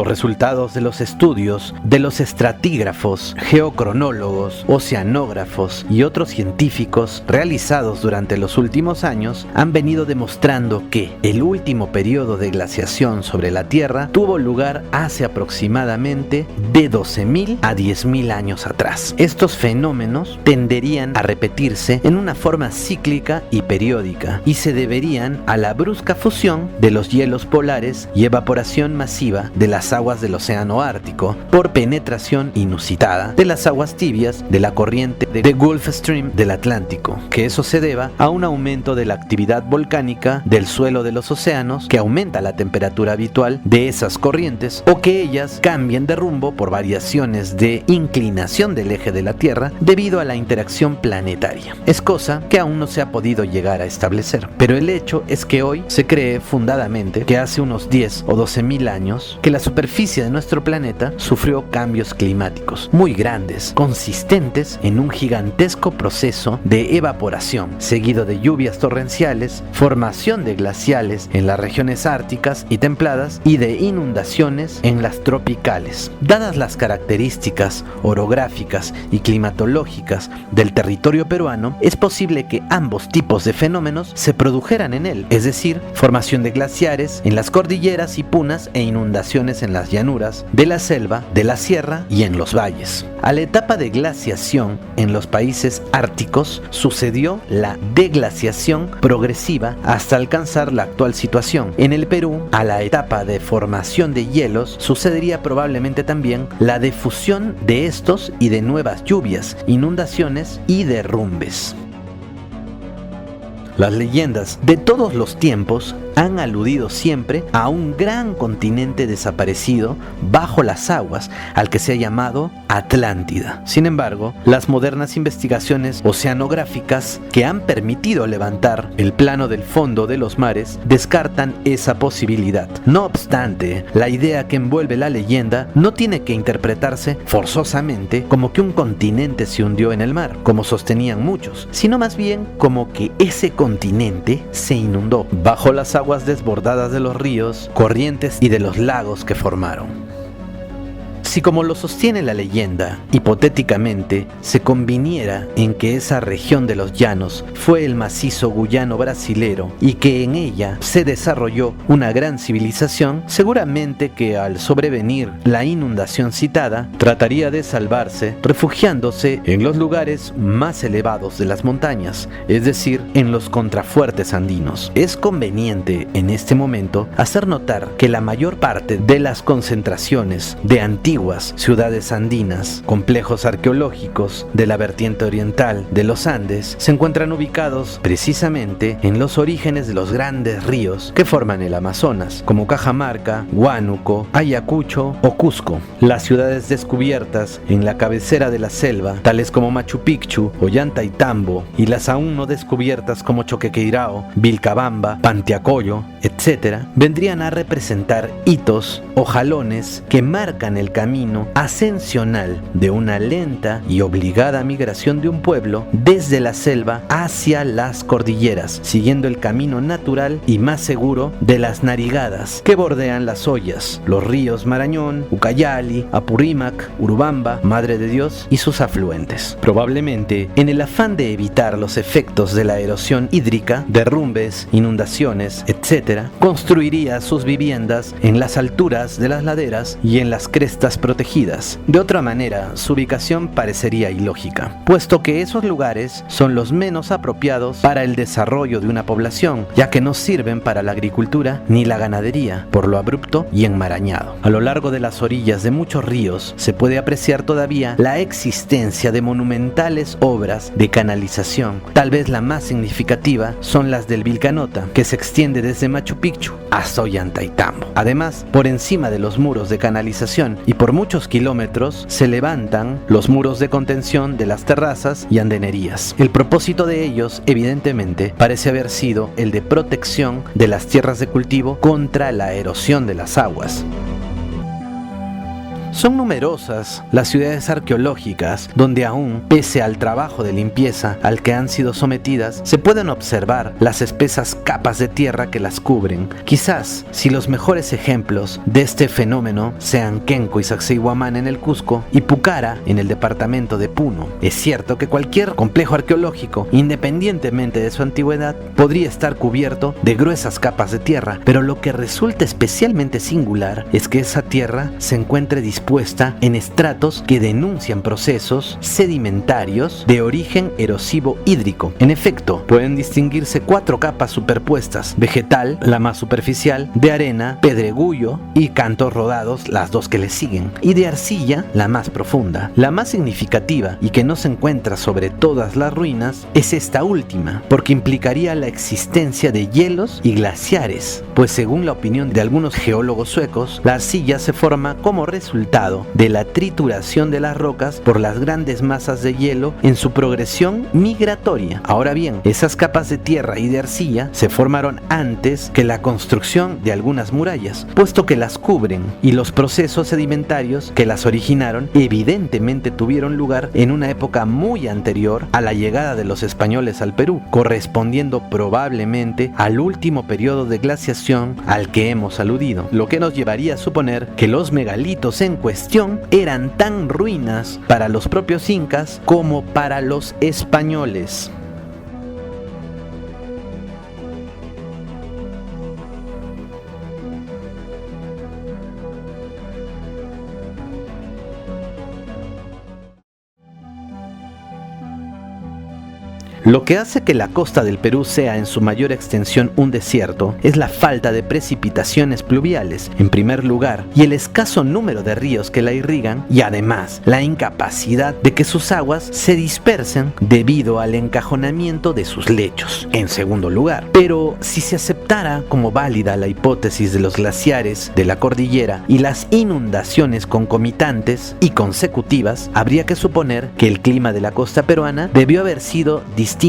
Los resultados de los estudios de los estratígrafos, geocronólogos, oceanógrafos y otros científicos realizados durante los últimos años han venido demostrando que el último periodo de glaciación sobre la Tierra tuvo lugar hace aproximadamente de 12.000 a 10.000 años atrás. Estos fenómenos tenderían a repetirse en una forma cíclica y periódica y se deberían a la brusca fusión de los hielos polares y evaporación masiva de las aguas del océano Ártico por penetración inusitada de las aguas tibias de la corriente de Gulf Stream del Atlántico, que eso se deba a un aumento de la actividad volcánica del suelo de los océanos que aumenta la temperatura habitual de esas corrientes o que ellas cambien de rumbo por variaciones de inclinación del eje de la Tierra debido a la interacción planetaria. Es cosa que aún no se ha podido llegar a establecer, pero el hecho es que hoy se cree fundadamente que hace unos 10 o 12.000 años que la superficie de nuestro planeta sufrió cambios climáticos muy grandes, consistentes en un gigantesco proceso de evaporación, seguido de lluvias torrenciales, formación de glaciales en las regiones árticas y templadas y de inundaciones en las tropicales. Dadas las características orográficas y climatológicas del territorio peruano, es posible que ambos tipos de fenómenos se produjeran en él, es decir, formación de glaciares en las cordilleras y punas e inundaciones en las llanuras, de la selva, de la sierra y en los valles. A la etapa de glaciación en los países árticos sucedió la deglaciación progresiva hasta alcanzar la actual situación. En el Perú, a la etapa de formación de hielos sucedería probablemente también la difusión de estos y de nuevas lluvias, inundaciones y derrumbes. Las leyendas de todos los tiempos han aludido siempre a un gran continente desaparecido bajo las aguas, al que se ha llamado Atlántida. Sin embargo, las modernas investigaciones oceanográficas que han permitido levantar el plano del fondo de los mares descartan esa posibilidad. No obstante, la idea que envuelve la leyenda no tiene que interpretarse forzosamente como que un continente se hundió en el mar, como sostenían muchos, sino más bien como que ese continente se inundó bajo las aguas desbordadas de los ríos, corrientes y de los lagos que formaron. Si, como lo sostiene la leyenda, hipotéticamente se conviniera en que esa región de los llanos fue el macizo guyano brasilero y que en ella se desarrolló una gran civilización, seguramente que al sobrevenir la inundación citada, trataría de salvarse refugiándose en los lugares más elevados de las montañas, es decir, en los contrafuertes andinos. Es conveniente en este momento hacer notar que la mayor parte de las concentraciones de antiguas ciudades andinas, complejos arqueológicos de la vertiente oriental de los Andes, se encuentran ubicados precisamente en los orígenes de los grandes ríos que forman el Amazonas, como Cajamarca, Huánuco, Ayacucho o Cusco. Las ciudades descubiertas en la cabecera de la selva, tales como Machu Picchu, Ollantaytambo, y las aún no descubiertas como Choquequirao, Vilcabamba, Panteacoyo, etc., vendrían a representar hitos o jalones que marcan el camino ascensional de una lenta y obligada migración de un pueblo desde la selva hacia las cordilleras, siguiendo el camino natural y más seguro de las narigadas que bordean las ollas, los ríos Marañón, Ucayali, Apurímac, Urubamba, Madre de Dios y sus afluentes. Probablemente, en el afán de evitar los efectos de la erosión hídrica, derrumbes, inundaciones, etc., construiría sus viviendas en las alturas de las laderas y en las crestas protegidas. De otra manera, su ubicación parecería ilógica, puesto que esos lugares son los menos apropiados para el desarrollo de una población, ya que no sirven para la agricultura ni la ganadería, por lo abrupto y enmarañado. A lo largo de las orillas de muchos ríos se puede apreciar todavía la existencia de monumentales obras de canalización. Tal vez la más significativa son las del Vilcanota, que se extiende desde Machu Picchu hasta Ollantaytambo. Además, por encima de los muros de canalización y por muchos kilómetros se levantan los muros de contención de las terrazas y andenerías. El propósito de ellos, evidentemente, parece haber sido el de protección de las tierras de cultivo contra la erosión de las aguas. Son numerosas las ciudades arqueológicas donde aún, pese al trabajo de limpieza al que han sido sometidas, se pueden observar las espesas capas de tierra que las cubren. Quizás, si los mejores ejemplos de este fenómeno sean Kenco y Sacsayhuamán en el Cusco y Pucara en el departamento de Puno. Es cierto que cualquier complejo arqueológico, independientemente de su antigüedad, podría estar cubierto de gruesas capas de tierra, pero lo que resulta especialmente singular es que esa tierra se encuentre dispuesta en estratos que denuncian procesos sedimentarios de origen erosivo hídrico. En efecto, pueden distinguirse 4 capas superpuestas: vegetal, la más superficial; de arena, pedregullo y cantos rodados, las 2 que le siguen; y de arcilla, la más profunda. La más significativa, y que no se encuentra sobre todas las ruinas, es esta última, porque implicaría la existencia de hielos y glaciares, pues según la opinión de algunos geólogos suecos, la arcilla se forma como resultado de la trituración de las rocas por las grandes masas de hielo en su progresión migratoria. Ahora bien, esas capas de tierra y de arcilla se formaron antes que la construcción de algunas murallas, puesto que las cubren, y los procesos sedimentarios que las originaron evidentemente tuvieron lugar en una época muy anterior a la llegada de los españoles al Perú, correspondiendo probablemente al último periodo de glaciación al que hemos aludido, lo que nos llevaría a suponer que los megalitos en cuestión eran tan ruinas para los propios incas como para los españoles. Lo que hace que la costa del Perú sea en su mayor extensión un desierto es la falta de precipitaciones pluviales, en primer lugar, y el escaso número de ríos que la irrigan, y además la incapacidad de que sus aguas se dispersen debido al encajonamiento de sus lechos, en segundo lugar. Pero si se aceptara como válida la hipótesis de los glaciares de la cordillera y las inundaciones concomitantes y consecutivas, habría que suponer que el clima de la costa peruana debió haber sido distinto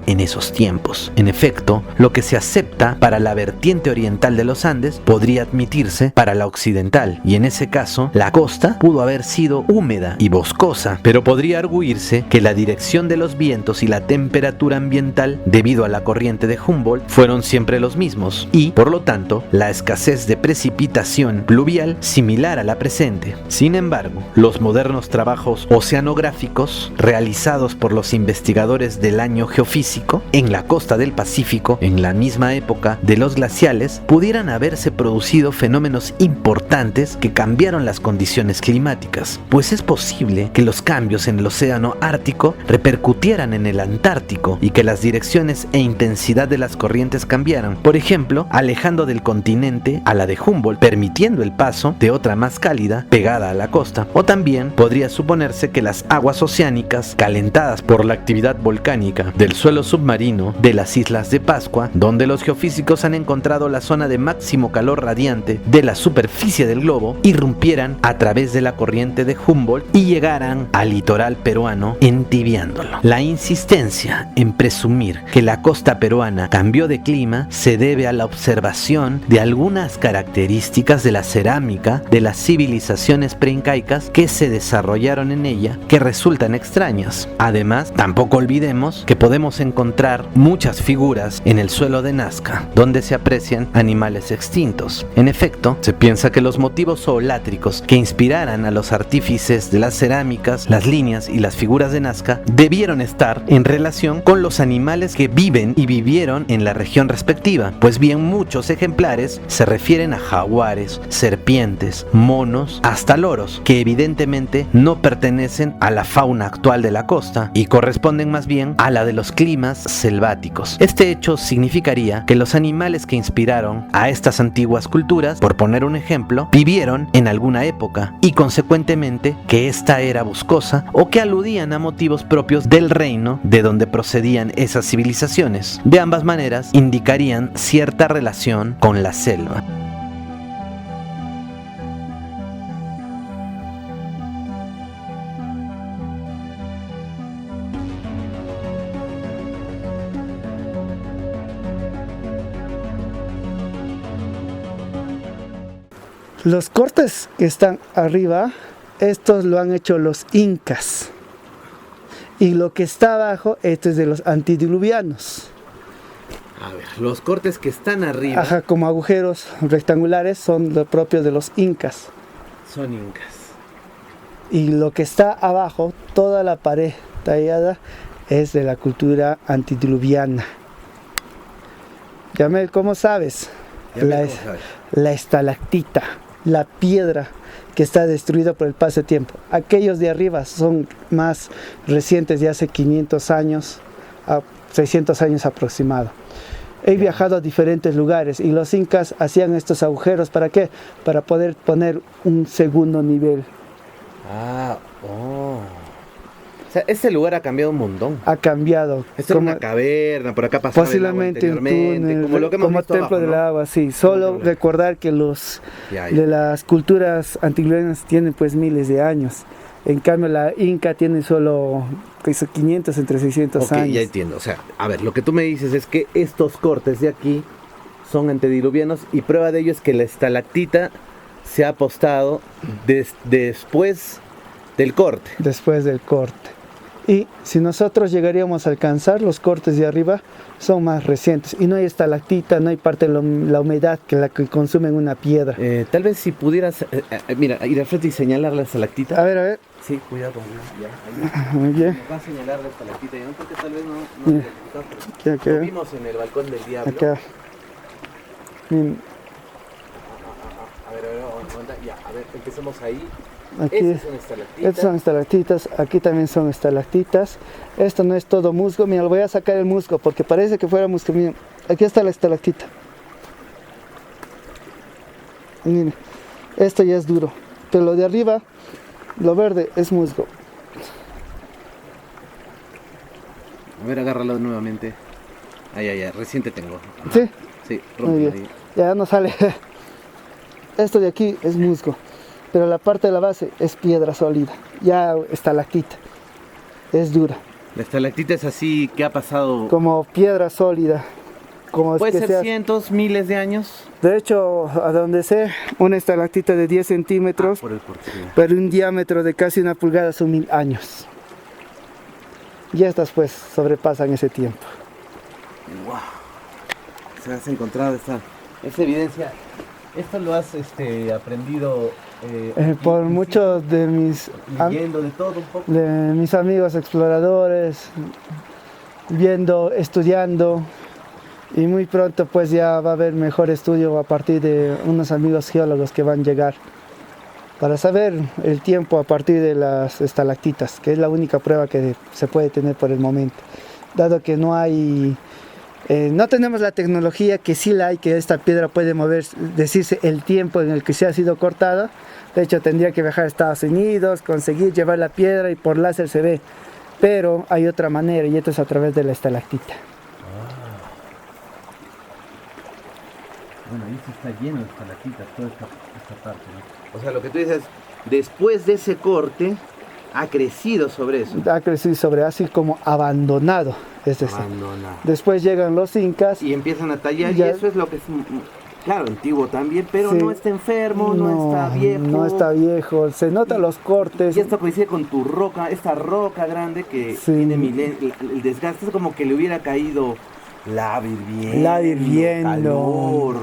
en esos tiempos. En efecto, lo que se acepta para la vertiente oriental de los Andes podría admitirse para la occidental, y en ese caso la costa pudo haber sido húmeda y boscosa, pero podría arguirse que la dirección de los vientos y la temperatura ambiental debido a la corriente de Humboldt fueron siempre los mismos, y por lo tanto la escasez de precipitación pluvial similar a la presente. Sin embargo, los modernos trabajos oceanográficos realizados por los investigadores del año geofísico en la costa del Pacífico en la misma época de los glaciales pudieran haberse producido fenómenos importantes que cambiaron las condiciones climáticas, pues es posible que los cambios en el océano Ártico repercutieran en el Antártico y que las direcciones e intensidad de las corrientes cambiaran, por ejemplo, alejando del continente a la de Humboldt, permitiendo el paso de otra más cálida pegada a la costa. O también podría suponerse que las aguas oceánicas calentadas por la actividad volcánica del suelo submarino de las Islas de Pascua, donde los geofísicos han encontrado la zona de máximo calor radiante de la superficie del globo, irrumpieran a través de la corriente de Humboldt y llegaran al litoral peruano entibiándolo. La insistencia en presumir que la costa peruana cambió de clima se debe a la observación de algunas características de la cerámica de las civilizaciones preincaicas que se desarrollaron en ella que resultan extrañas. Además, tampoco olvidemos que podemos encontrar muchas figuras en el suelo de Nazca, donde se aprecian animales extintos. En efecto, se piensa que los motivos zoolátricos que inspiraran a los artífices de las cerámicas, las líneas y las figuras de Nazca debieron estar en relación con los animales que viven y vivieron en la región respectiva, pues bien muchos ejemplares se refieren a jaguares, serpientes, monos, hasta loros, que evidentemente no pertenecen a la fauna actual de la costa y corresponden más bien a la de los climas selváticos. Este hecho significaría que los animales que inspiraron a estas antiguas culturas, por poner un ejemplo, vivieron en alguna época y consecuentemente que esta era boscosa o que aludían a motivos propios del reino de donde procedían esas civilizaciones. De ambas maneras indicarían cierta relación con la selva. Los cortes que están arriba estos lo han hecho los incas. Y lo que está abajo, esto es de los antediluvianos. A ver, los cortes que están arriba. Ajá, como agujeros rectangulares son lo propio de los incas. Son incas. Y lo que está abajo, toda la pared tallada, es de la cultura antediluviana. Yamel, ¿cómo sabes? La estalactita, la piedra que está destruida por el paso del tiempo. Aquellos de arriba son más recientes, de hace 500 años a 600 años aproximado. He viajado a diferentes lugares y los incas hacían estos agujeros, ¿para qué? Para poder poner un segundo nivel. O sea, ese lugar ha cambiado un montón. Ha cambiado. Esto era una caverna, por acá pasaba posiblemente el agua anteriormente, un túnel, como lo que hemos visto templo abajo, del ¿no? agua, sí. Solo recordar que los de las culturas antiguas tienen pues miles de años. En cambio la inca tiene solo 500 entre 600 años. Ya entiendo. O sea, a ver, lo que tú me dices es que estos cortes de aquí son antediluvianos y prueba de ello es que la estalactita se ha apostado después del corte. Después del corte. Y si nosotros llegaríamos a alcanzar los cortes de arriba, son más recientes. Y no hay estalactita, no hay parte de la humedad que la que consume una piedra. Tal vez si pudieras, mira, ir al frente y señalar la estalactita. A ver. Sí, cuidado con ya, muy bien. Va a señalar la estalactita, yo porque tal vez no lo vimos en el balcón del diablo. Acá. Bien. A ver, empecemos ahí. Aquí, estas son estalactitas, aquí también son estalactitas. Esto no es todo musgo, mira, voy a sacar el musgo porque parece que fuera musgo. Miren, aquí está la estalactita. Miren, esto ya es duro, pero lo de arriba, lo verde, es musgo. A ver, agárralo nuevamente. Ay, recién te tengo. Ajá. ¿Sí? Sí, rompe ahí. Ya no sale. Esto de aquí es musgo, pero la parte de la base es piedra sólida, ya estalactita, es dura. La estalactita es así, ¿qué ha pasado? Como piedra sólida. Como puede ser cientos, miles de años. De hecho, a donde sé, una estalactita de 10 centímetros, pero un diámetro de casi 1 pulgada son 1000 años. Y estas pues sobrepasan ese tiempo. Wow. Se has encontrado esta evidencia. ¿Esto lo has aprendido por muchos de mis leyendo de todo un poco? De mis amigos exploradores, viendo, estudiando, y muy pronto pues ya va a haber mejor estudio a partir de unos amigos geólogos que van a llegar para saber el tiempo a partir de las estalactitas, que es la única prueba que se puede tener por el momento, dado que no hay no tenemos la tecnología que sí la hay, que esta piedra puede mover, decirse el tiempo en el que se ha sido cortada. De hecho tendría que viajar a Estados Unidos, conseguir llevar la piedra y por láser se ve, pero hay otra manera y esto es a través de la estalactita. Bueno, ahí se está lleno de estalactitas, toda esta parte, ¿no? O sea, lo que tú dices, después de ese corte, ha crecido sobre eso. Ha crecido sobre, así como abandonado. Abandonado. Después llegan los incas. Y empiezan a tallar y eso es lo que es, claro, antiguo también, pero sí, no está enfermo, no está viejo. No está viejo, se notan los cortes. Y esto coincide con tu roca, esta roca grande que tiene el desgaste, es como que le hubiera caído lava hirviendo, calor.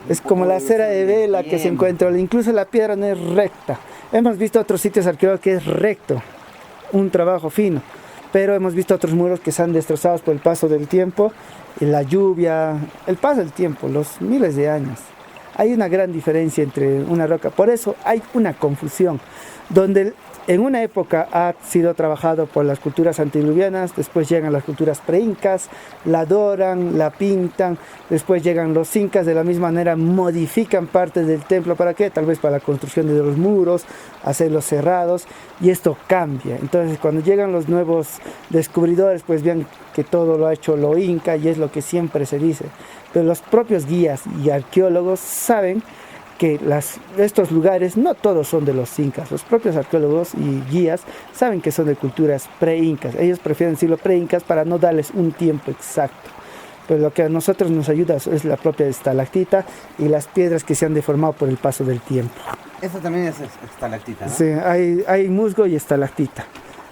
Es como la cera de vela que se encuentra, incluso la piedra no es recta. Hemos visto otros sitios arqueológicos que es recto, un trabajo fino, pero hemos visto otros muros que se han destrozado por el paso del tiempo, y la lluvia, el paso del tiempo, los miles de años. Hay una gran diferencia entre una roca, por eso hay una confusión, donde en una época ha sido trabajado por las culturas antediluvianas, después llegan las culturas preincas, la doran, la pintan, después llegan los incas, de la misma manera modifican partes del templo, ¿para qué? Tal vez para la construcción de los muros, hacerlos cerrados, y esto cambia. Entonces cuando llegan los nuevos descubridores, pues vean que todo lo ha hecho lo inca, y es lo que siempre se dice. Pero los propios guías y arqueólogos saben que estos lugares no todos son de los incas. Los propios arqueólogos y guías saben que son de culturas pre-incas. Ellos prefieren decirlo pre-incas para no darles un tiempo exacto. Pero lo que a nosotros nos ayuda es la propia estalactita y las piedras que se han deformado por el paso del tiempo. Esta también es estalactita, ¿no? Sí, hay musgo y estalactita.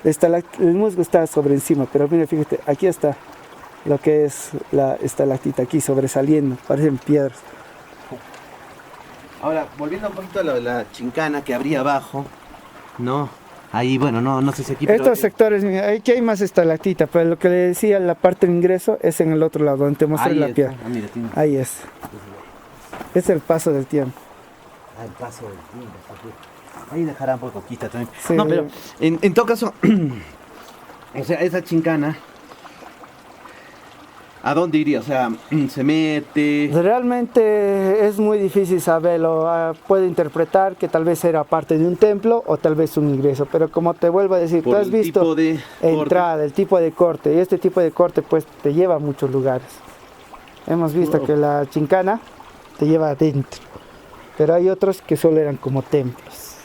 El musgo está sobre encima, pero mira, fíjate, aquí está lo que es la estalactita, aquí sobresaliendo, parecen piedras. Ahora, volviendo un poquito a la chincana que habría abajo, ¿no? Ahí, bueno, no sé si aquí... Estos sectores, mira, aquí hay más estalactita, pero lo que le decía, la parte de ingreso es en el otro lado, donde te mostré la piedra. Mira, Ahí es. Es el paso del tiempo. El paso del tiempo. Ahí dejará un poco quita también. Sí. No, pero en todo caso, o sea, esa chincana, ¿a dónde iría? O sea, se mete... Realmente es muy difícil saberlo. Puede interpretar que tal vez era parte de un templo o tal vez un ingreso. Pero como te vuelvo a decir, tú has visto tipo de entrada, el tipo de corte. Y este tipo de corte pues te lleva a muchos lugares. Hemos visto que la chincana te lleva adentro. Pero hay otros que solo eran como templos.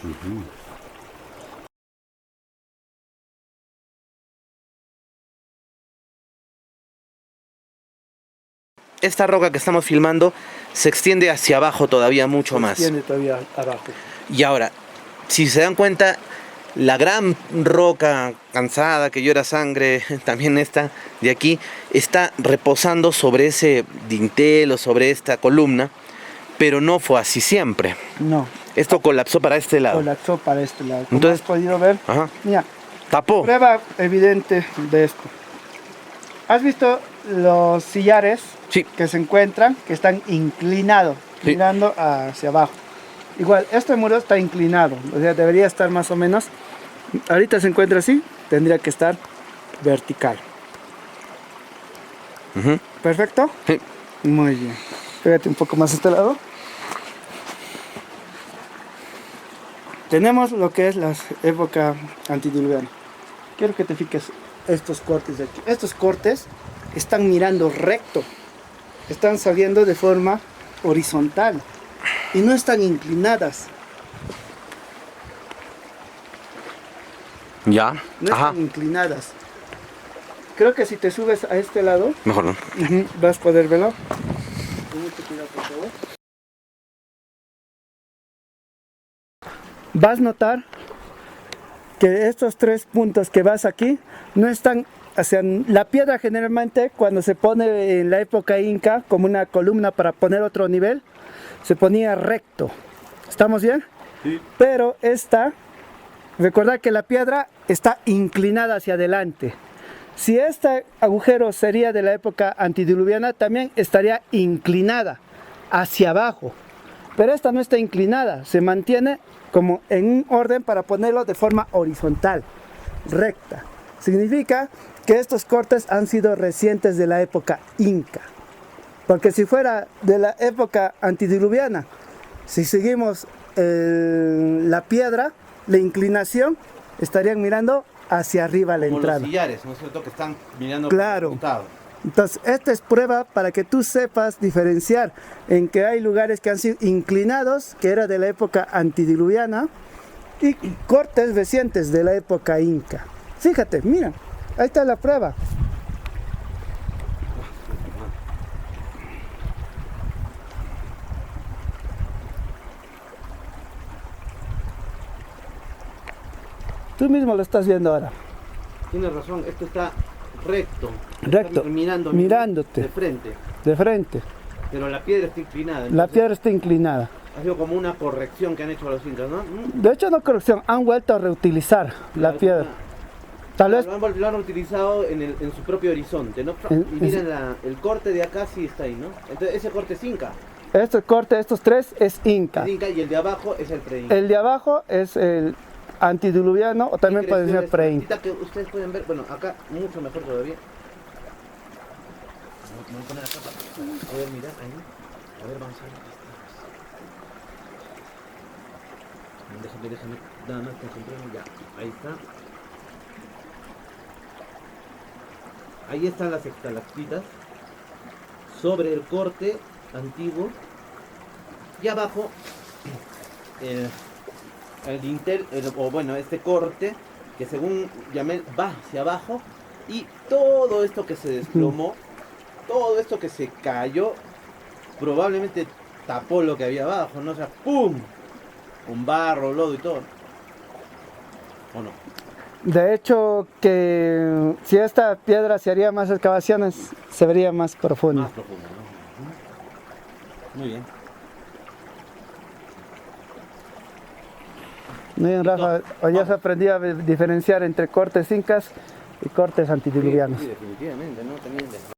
Esta roca que estamos filmando se extiende hacia abajo todavía mucho más. Se extiende todavía abajo. Y ahora, si se dan cuenta, la gran roca cansada que llora sangre, también esta de aquí, está reposando sobre ese dintel o sobre esta columna, pero no fue así siempre. No. Esto colapsó para este lado. Colapsó para este lado. Como Entonces, has podido ver, ajá, mira, tapó. prueba evidente de esto. ¿Has visto los sillares Sí. que se encuentran, que están inclinados, Sí. mirando hacia abajo? Igual, este muro está inclinado, o sea, debería estar más o menos, ahorita se encuentra así, tendría que estar vertical. Ujú. ¿Perfecto? Sí. Muy bien. Pégate un poco más a este lado. Tenemos lo que es la época antediluviana. Quiero que te fijes estos cortes de aquí. Estos cortes están mirando recto. Están saliendo de forma horizontal. Y no están inclinadas. Ya. No Ajá. están inclinadas. Creo que si te subes a este lado, Mejor no. vas a poder verlo. Con mucho cuidado, por favor. Vas a notar que estos 3 puntos que vas aquí no están, o sea, la piedra generalmente cuando se pone en la época inca como una columna para poner otro nivel, se ponía recto. ¿Estamos bien? Sí. Pero esta, recordad que la piedra está inclinada hacia adelante. Si este agujero sería de la época antediluviana, también estaría inclinada hacia abajo. Pero esta no está inclinada, se mantiene como en un orden para ponerlo de forma horizontal, recta. Significa que estos cortes han sido recientes de la época inca. Porque si fuera de la época antediluviana, si seguimos la piedra, la inclinación, estarían mirando hacia arriba la Como entrada. los sillares, ¿no es cierto? Que están mirando Claro. por el costado. Entonces, esta es prueba para que tú sepas diferenciar en que hay lugares que han sido inclinados, que era de la época antediluviana, y cortes recientes de la época inca. Fíjate, mira, ahí está la prueba. Tú mismo lo estás viendo ahora. Tienes razón, esto está recto. Recto, Está mirándote. de frente. De frente. Pero la piedra está inclinada. La entonces piedra está inclinada. Ha sido como una corrección que han hecho los incas, ¿no? De hecho, no corrección, han vuelto a reutilizar la piedra. Tal vez Lo han utilizado en su propio horizonte, ¿no? En- Y miren el corte de acá sí está ahí, ¿no? Entonces ese corte es inca. este corte, estos 3 es inca. El inca y el de abajo es el pre-inca. El de abajo es el antediluviano o también puede ser pre-inca. Que ustedes pueden ver, bueno, acá mucho mejor todavía. Me voy a poner acá para poder mirar ahí. A ver, vamos a ver. Déjame, nada más concentrarme ya. Ahí está. Ahí están las estalactitas sobre el corte antiguo y abajo el dintel, o bueno, este corte que según Yamel va hacia abajo y todo esto que se desplomó todo esto que se cayó probablemente tapó lo que había abajo, ¿no? O sea, ¡pum! Un barro, lodo y todo. ¿O no? De hecho, que si esta piedra se haría más excavaciones, se vería más profundo. Más profundo, ¿no? Muy bien. Muy bien, Rafa. Hoy ya has aprendido a diferenciar entre cortes incas y cortes antediluvianos. Sí, definitivamente, ¿no? También